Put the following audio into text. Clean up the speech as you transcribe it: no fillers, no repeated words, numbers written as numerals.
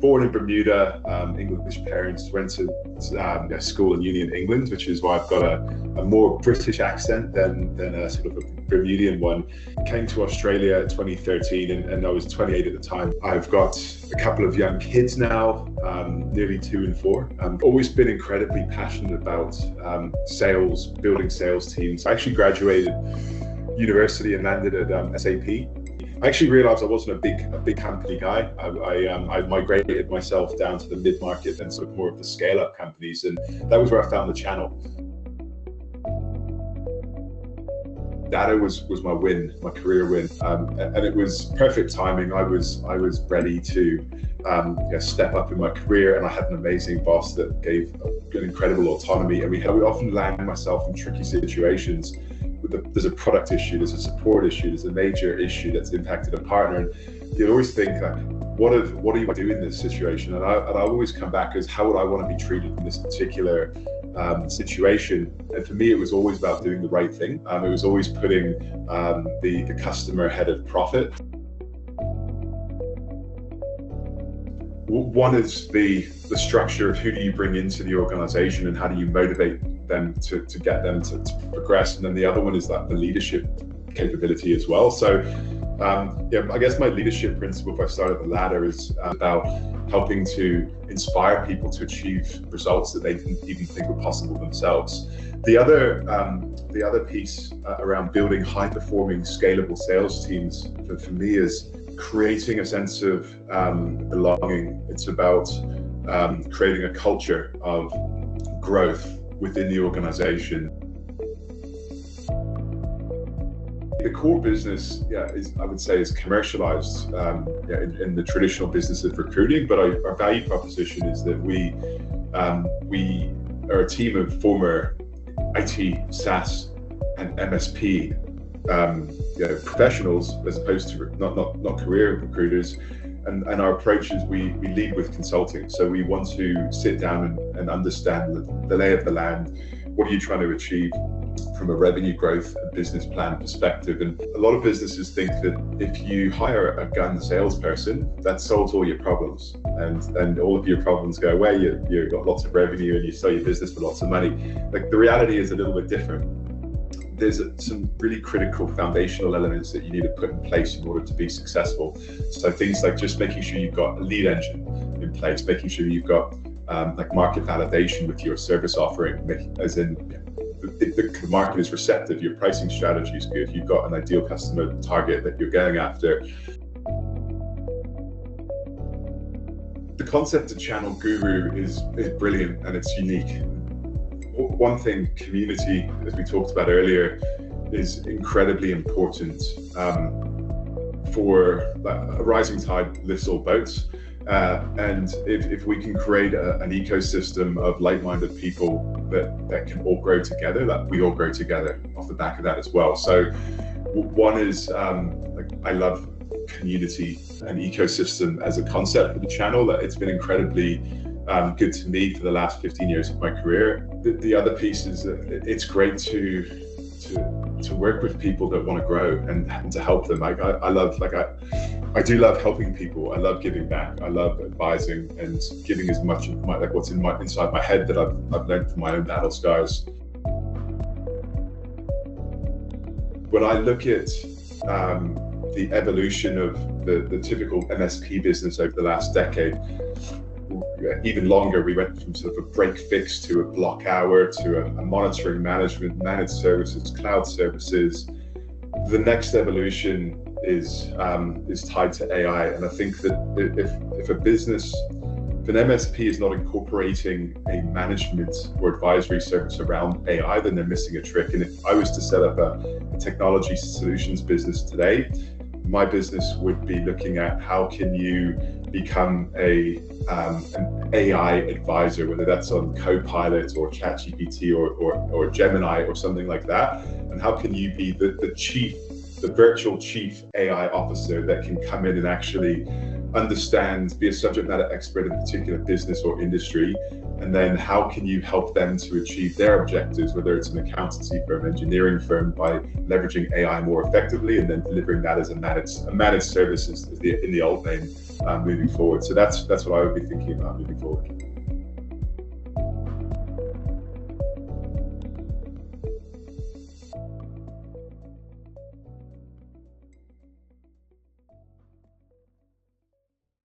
born in Bermuda, English parents, went to school and uni in England, which is why I've got a more British accent than a sort of a Bermudian one. Came to Australia in 2013 and I was 28 at the time. I've got a couple of young kids now, nearly 2 and 4. I've always been incredibly passionate about sales, building sales teams. I actually graduated university and landed at SAP. I actually realized I wasn't a big company guy. I migrated myself down to the mid-market and sort of more of the scale-up companies, and that was where I found the channel. Data was my win, my career win, and it was perfect timing. I was ready to step up in my career, and I had an amazing boss that gave an incredible autonomy. And we often land myself in tricky situations. There's a product issue, there's a support issue, there's a major issue that's impacted a partner, and you always think like, what do you do in this situation? And I always come back as, how would I want to be treated in this particular situation? And for me, it was always about doing the right thing. It was always putting the customer ahead of profit. One is the structure of who do you bring into the organization and how do you motivate them to get them to progress, and then the other one is that the leadership capability as well. So I guess my leadership principle, if I start at the ladder, is about helping to inspire people to achieve results that they didn't even think were possible themselves. The other piece around building high-performing, scalable sales teams for me is creating a sense of belonging. It's about creating a culture of growth within the organization. The core business, I would say, is commercialized in the traditional business of recruiting, but our value proposition is that we are a team of former IT, SaaS, and MSP professionals, as opposed to not career recruiters. And our approach is we lead with consulting. So we want to sit down and understand the lay of the land. What are you trying to achieve from a revenue growth and business plan perspective? And a lot of businesses think that if you hire a gun salesperson, that solves all your problems, and all of your problems go away. You've got lots of revenue and you sell your business for lots of money. Like, the reality is a little bit different. There's some really critical foundational elements that you need to put in place in order to be successful. So things like just making sure you've got a lead engine in place, making sure you've got like market validation with your service offering, as in the market is receptive, your pricing strategy is good, you've got an ideal customer target that you're going after. The concept of Channel Guru is brilliant and it's unique. One thing, community, as we talked about earlier, is incredibly important for a rising tide lifts all boats. And if we can create an ecosystem of like-minded people that can all grow together, that we all grow together off the back of that as well. So one is, I love community and ecosystem as a concept for the channel. That it's been incredibly good to me for the last 15 years of my career. The other piece is that it's great to work with people that want to grow and to help them. I do love helping people. I love giving back. I love advising and giving as much of what's inside my head that I've learned from my own battle scars. When I look at the evolution of the typical MSP business over the last decade, even longer, we went from sort of a break fix to a block hour to a monitoring management, managed services, cloud services. The next evolution is tied to AI, and I think that if an MSP is not incorporating a management or advisory service around AI, then they're missing a trick. And if I was to set up a technology solutions business today, my business would be looking at how can you become an AI advisor, whether that's on Copilot or ChatGPT or Gemini or something like that, and how can you be the virtual chief AI officer that can come in and actually understand, be a subject matter expert in a particular business or industry, and then how can you help them to achieve their objectives, whether it's an accountancy firm, engineering firm, by leveraging AI more effectively, and then delivering that as a managed service in the old name moving forward. So that's what I would be thinking about moving forward.